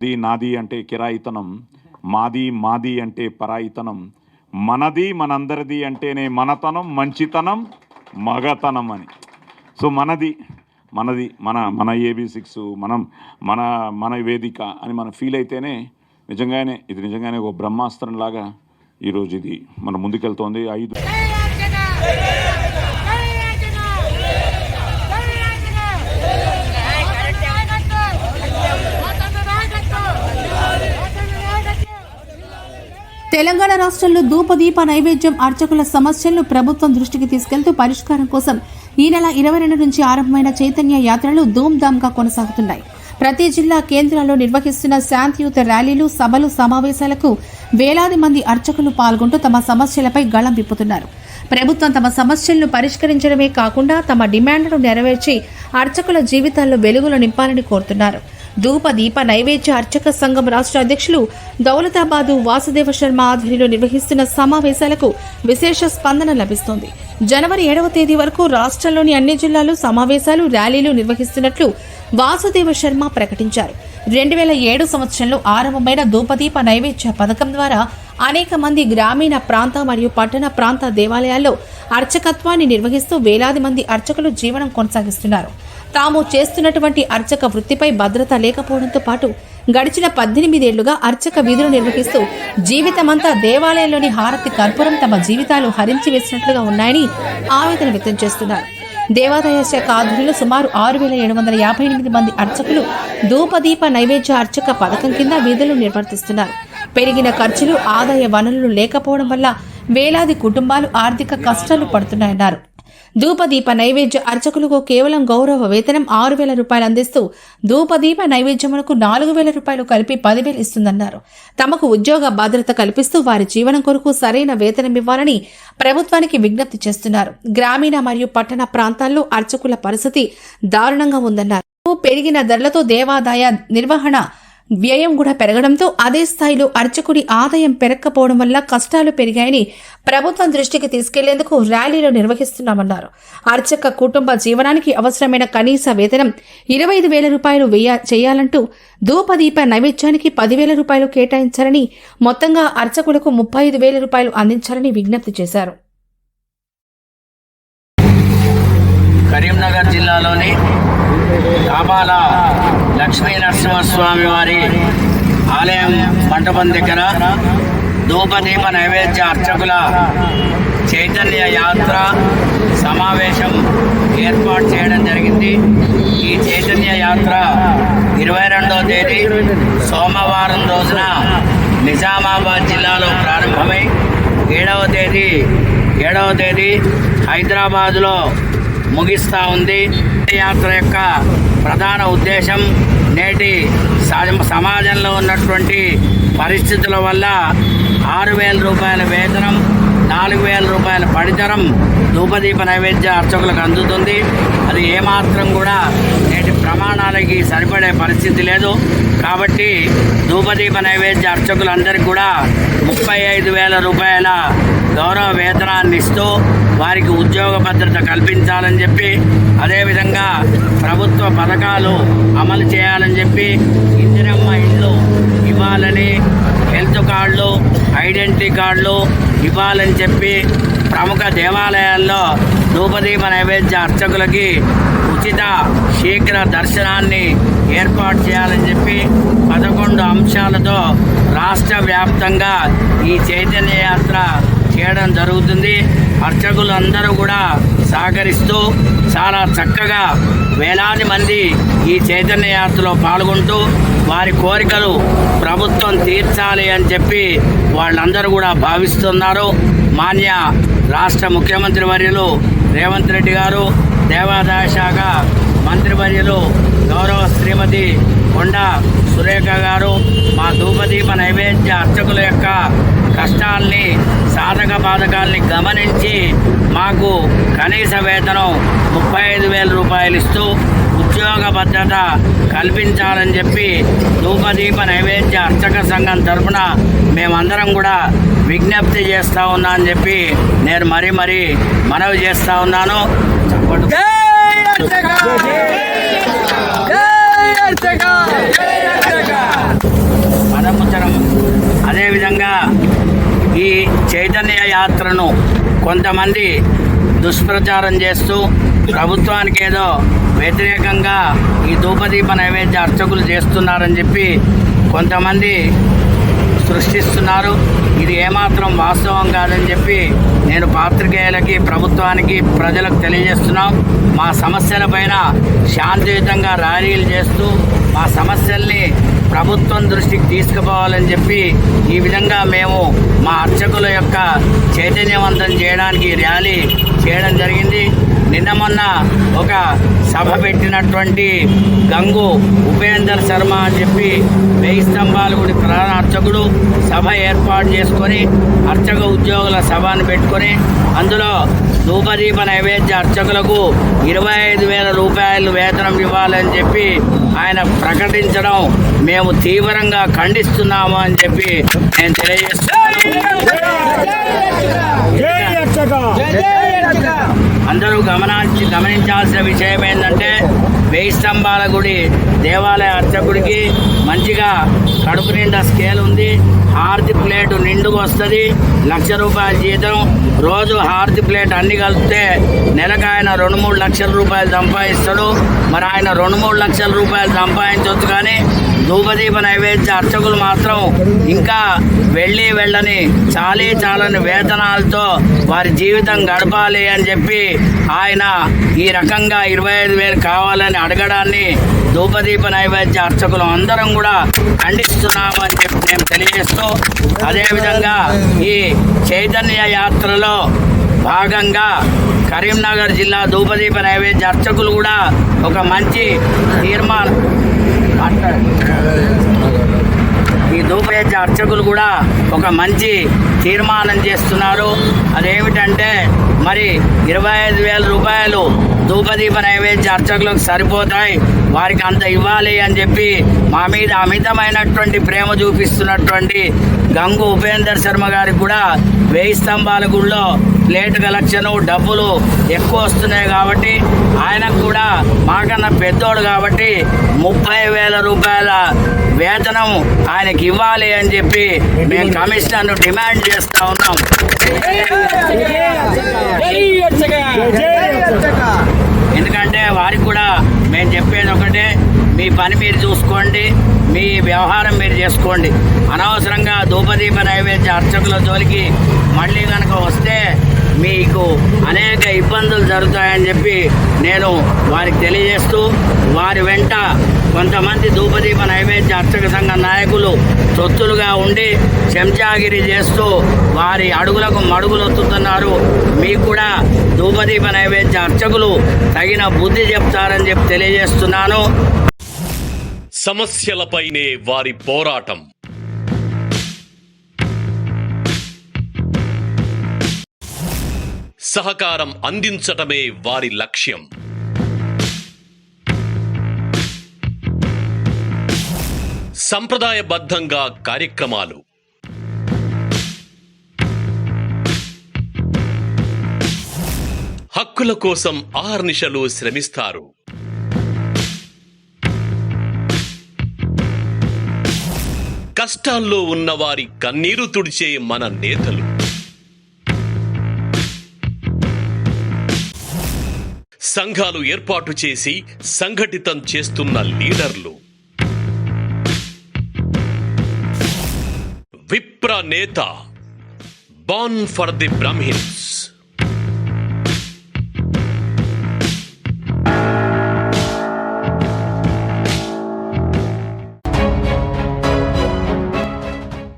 The నాది అంటే కిరాయితనం, మాది మాది అంటే పరాయితనం, మనది మనందరిది అంటేనే మనతనం, మంచితనం, మగతనం అని. సో మనది మనది మన మన AB6 మనం మన మన వేదిక అని మనం ఫీల్ అయితేనే నిజంగానే ఒక బ్రహ్మాస్త్రంలాగా ఈరోజు ఇది మన ముందుకెళ్తోంది. 5 తెలంగాణ రాష్ట్రంలో ధూపదీప నైవేద్యం అర్చకుల సమస్యలను ప్రభుత్వం దృష్టికి తీసుకెళ్తూ పరిష్కారం కోసం ఈ నెల 22 నుంచి ఆరంభమైన చైతన్య యాత్రలు ధూమ్ధామ్గా కొనసాగుతున్నాయి. ప్రతి జిల్లా కేంద్రాల్లో నిర్వహిస్తున్న శాంతియుత ర్యాలీలు, సభలు, సమావేశాలకు వేలాది మంది అర్చకులు పాల్గొంటూ తమ సమస్యలపై గళం విప్పుతున్నారు. ప్రభుత్వం తమ సమస్యలను పరిష్కరించడమే కాకుండా తమ డిమాండ్లను నెరవేర్చి అర్చకుల జీవితాల్లో వెలుగులు నింపాలని కోరుతున్నారు. ధూప దీప నైవేద్య అర్చక సంఘం రాష్ట్ర అధ్యక్షులు దౌలతాబాదు వాసుదేవ శర్మ ఆధ్వర్యంలో నిర్వహిస్తున్న సమావేశాలకు విశేష స్పందన లభిస్తోంది. జనవరి 7వ తేదీ వరకు రాష్ట్రంలోని అన్ని జిల్లాల్లో సమావేశాలు, ర్యాలీలు నిర్వహిస్తున్నట్లు వాసుదేవ శర్మ ప్రకటించారు. 2007 సంవత్సరంలో ఆరంభమైన ధూపదీప నైవేద్య పథకం ద్వారా అనేక మంది గ్రామీణ ప్రాంత మరియు పట్టణ ప్రాంత దేవాలయాల్లో అర్చకత్వాన్ని నిర్వహిస్తూ వేలాది మంది అర్చకులు జీవనం కొనసాగిస్తున్నారు. తాము చేస్తున్నటువంటి అర్చక వృత్తిపై భద్రత లేకపోవడంతో పాటు గడిచిన 18 ఏళ్లుగా అర్చక విధులు నిర్వహిస్తూ జీవితమంతా దేవాలయంలోని హారతి కర్పూరం తమ జీవితాలు హరించి వేసినట్లుగా ఉన్నాయని ఆవేదన వ్యక్తం చేస్తున్నారు. దేవాదాయ శాఖ ఆధ్వర్యంలో సుమారు 6,758 మంది అర్చకులు ధూపదీప నైవేద్య అర్చక పథకం కింద విధులు నిర్వర్తిస్తున్నారు. పెరిగిన ఖర్చులు, ఆదాయ వనరులు లేకపోవడం వల్ల వేలాది కుటుంబాలు ఆర్థిక కష్టాలు పడుతున్నాయన్నారు. ధూపదీప నైవేద్య అర్చకులకు కేవలం గౌరవ వేతనం 6,000 రూపాయలు అందిస్తూ ధూపదీప నైవేద్యములకు 4,000 రూపాయలు కలిపి 10,000 ఇస్తుందన్నారు. తమకు ఉద్యోగ భద్రత కల్పిస్తూ వారి జీవనం కొరకు సరైన వేతనం ఇవ్వాలని ప్రభుత్వానికి విజ్ఞప్తి చేస్తున్నారు. గ్రామీణ మరియు పట్టణ ప్రాంతాల్లో అర్చకుల పరిస్థితి దారుణంగా ఉందన్నారు. పెరిగిన ధరలతో దేవాదాయ నిర్వహణ వ్యయం కూడా పెరగడంతో అదే స్థాయిలో అర్చకుడి ఆదాయం పెరగకపోవడం వల్ల కష్టాలు పెరిగాయని ప్రభుత్వం దృష్టికి తీసుకెళ్లేందుకు ర్యాలీలు నిర్వహిస్తున్నామన్నారు. అర్చక కుటుంబ జీవనానికి అవసరమైన కనీస వేతనం 25,000 రూపాయలు చేయాలంటూ ధూపదీప నైవేద్యానికి 10,000 రూపాయలు కేటాయించాలని, మొత్తంగా అర్చకులకు 35,000 రూపాయలు అందించాలని విజ్ఞప్తి చేశారు. కరీంనగర్ జిల్లాలోని కాబాల లక్ష్మీ నరసింహస్వామి వారి ఆలయం మంటపం దగ్గర ధూపదీప నైవేద్య అర్చకుల చైతన్య యాత్ర సమావేశం ఏర్పాటు చేయడం జరిగింది. ఈ చైతన్య యాత్ర 22వ తేదీ సోమవారం రోజున నిజామాబాద్ జిల్లాలో ప్రారంభమై 7వ తేదీ హైదరాబాదులో ముగిస్తూ ఉంది. యాత్ర యొక్క ప్రధాన ఉద్దేశం నేటి సమాజంలో ఉన్నటువంటి పరిస్థితుల వల్ల 6,000 రూపాయల వేతనం, 4,000 రూపాయల పడితరం ధూపదీప నైవేద్య అర్చకులకు అందుతుంది. అది ఏమాత్రం కూడా నేటి ప్రమాణాలకి సరిపడే పరిస్థితి లేదు. కాబట్టి ధూపదీప నైవేద్య అర్చకులందరికీ కూడా 35,000 రూపాయల గౌరవ వేతనాన్ని ఇస్తూ వారికి ఉద్యోగ భద్రత కల్పించాలని చెప్పి, అదేవిధంగా ప్రభుత్వ పథకాలు అమలు చేయాలని చెప్పి, ఇందిరమ్మ ఇళ్ళు ఇవ్వాలని, హెల్త్ కార్డులు, ఐడెంటిటీ కార్డులు ఇవ్వాలని చెప్పి, ప్రముఖ దేవాలయాల్లో ధూపదీప నైవేద్య అర్చకులకి ఉచిత శీఘ్ర దర్శనాన్ని ఏర్పాటు చేయాలని చెప్పి 11 అంశాలతో రాష్ట్ర వ్యాప్తంగా ఈ చైతన్య యాత్ర చేయడం జరుగుతుంది. అర్చకులు అందరూ కూడా సహకరిస్తూ చాలా చక్కగా వేలాది మంది ఈ చైతన్య యాత్రలో పాల్గొంటూ వారి కోరికలు ప్రభుత్వం తీర్చాలి అని చెప్పి వాళ్ళందరూ కూడా భావిస్తున్నారు. మాన్య రాష్ట్ర ముఖ్యమంత్రి వర్యులు రేవంత్ రెడ్డి గారు, దేవాదాయ శాఖ మంత్రివర్యులు గౌరవ శ్రీమతి కొండా సురేఖ గారు మా ధూపదీప నైవేద్య అర్చకుల యొక్క కష్టాల్ని, సాధక బాధకాల్ని గమనించి మాకు కనీస వేతనం 35,000 రూపాయలు ఇస్తూ ఉద్యోగ భద్రత కల్పించాలని చెప్పి ధూపదీప నైవేద్య అర్చక సంఘం తరఫున మేమందరం కూడా విజ్ఞప్తి చేస్తూ ఉన్నా అని చెప్పి నేను మరీ మనవి చేస్తూ ఉన్నాను. జై అర్చక! చైతన్య యాత్రను కొంతమంది దుష్ప్రచారం చేస్తూ ప్రభుత్వానికి ఏదో వ్యతిరేకంగా ఈ ధూపదీప నైవేద్య అర్చకులు చేస్తున్నారని చెప్పి కొంతమంది సృష్టిస్తున్నారు. ఇది ఏమాత్రం వాస్తవం కాదని చెప్పి నేను పాత్రికేయులకి, ప్రభుత్వానికి, ప్రజలకు తెలియజేస్తున్నాం. మా సమస్యలపైన శాంతియుతంగా ర్యాలీలు చేస్తూ మా సమస్యల్ని ప్రభుత్వం దృష్టికి తీసుకుపోవాలని చెప్పి ఈ విధంగా మేము మా అర్చకుల యొక్క చైతన్యవంతం చేయడానికి ర్యాలీ చేయడం జరిగింది. నిన్న మొన్న ఒక సభ పెట్టినటువంటి గంగు ఉపేందర్ శర్మ అని చెప్పి 1000 స్తంభాల గుడి ప్రధాన అర్చకుడు సభ ఏర్పాటు చేసుకొని అర్చక ఉద్యోగుల సభను పెట్టుకొని అందులో ధూపదీప నైవేద్య అర్చకులకు 25,000 రూపాయలు వేతనం ఇవ్వాలని చెప్పి ఆయన ప్రకటించడం మేము తీవ్రంగా ఖండిస్తున్నాము అని చెప్పి నేను తెలియజేస్తున్నాను. అందరూ గమనించాల్సిన విషయం ఏంటంటే 1000 స్తంభాల గుడి దేవాలయ అర్చకుడికి మంచిగా కడుపు నిండా స్కేల్ ఉంది. హారతి ప్లేటు నిండుగా వస్తుంది. 1,00,000 రూపాయల జీతం. రోజు హారతి ప్లేట్ అన్ని కలిపితే నెలకు ఆయన 2-3 లక్షల రూపాయలు సంపాదిస్తాడు. మరి ఆయన 2-3 లక్షల రూపాయలు సంపాదించవచ్చు, కానీ ధూపదీప నైవేద్య అర్చకులు మాత్రం ఇంకా వెళ్ళని చాలని వేతనాలతో వారి జీవితం గడపాలి అని చెప్పి ఆయన ఈ రకంగా 25,000 కావాలని అడగడాన్ని ధూపదీప నైవేద్య అర్చకులు అందరం కూడా ఖండిస్తున్నాము అని చెప్పి మేము తెలియజేస్తూ, అదేవిధంగా ఈ చైతన్య యాత్రలో భాగంగా కరీంనగర్ జిల్లా ధూపదీప నైవేద్య అర్చకులు కూడా ఒక మంచి తీర్మానం ఈ ధూపదీప అర్చకులు కూడా ఒక మంచి తీర్మానం చేస్తున్నారు. అదేమిటంటే మరి 25,000 రూపాయలు ధూపదీప నైవేద్య అర్చకులకు సరిపోతాయి, వారికి అంత ఇవ్వాలి అని చెప్పి మా మీద అమితమైనటువంటి ప్రేమ చూపిస్తున్నటువంటి గంగు ఉపేందర్ శర్మ గారికి కూడా 1000 స్తంభాల గుడిలో ప్లేట్ కలెక్షను డబ్బులు ఎక్కువ వస్తున్నాయి కాబట్టి ఆయనకు కూడా మాకన్నా పెద్దోడు కాబట్టి 30,000 రూపాయల వేతనం ఆయనకి ఇవ్వాలి అని చెప్పి మేము కమిషనర్ను డిమాండ్ చేస్తూ ఉన్నాం. ఎందుకంటే వారికి కూడా మేము చెప్పేది ఒకటే, మీ పని మీరు చూసుకోండి, మీ వ్యవహారం మీరు చేసుకోండి. అనవసరంగా ధూపదీప నైవేద్య అర్చకుల జోలికి మళ్ళీ కనుక వస్తే మీకు అనేక ఇబ్బందులు జరుగుతాయని చెప్పి నేను వారికి తెలియజేస్తూ, వారి వెంట కొంతమంది ధూపదీప నైవేద్య అర్చక సంఘ నాయకులు తొత్తులుగా ఉండి చెంచాగిరి చేస్తూ వారి అడుగులకు మడుగులు ఒత్తుతున్నారు. మీకు కూడా ధూపదీప నైవేద్య అర్చకులు తగిన బుద్ధి చెప్తారని చెప్పి తెలియజేస్తున్నాను. సమస్యలపైనే వారి పోరాటం. సహకారం అందించటమే వారి లక్ష్యం. సంప్రదాయబద్ధంగా కార్యక్రమాలు, హక్కుల కోసం ఆహర్నిశలు శ్రమిస్తారు. కష్టాల్లో ఉన్నవారి కన్నీరు తుడిచే మన నేతలు, సంఘాలు ఏర్పాటు చేసి సంఘటితం చేస్తున్న లీడర్లు, విప్ర నేత, బాన్ ఫర్ ది బ్రాహ్మిన్స్.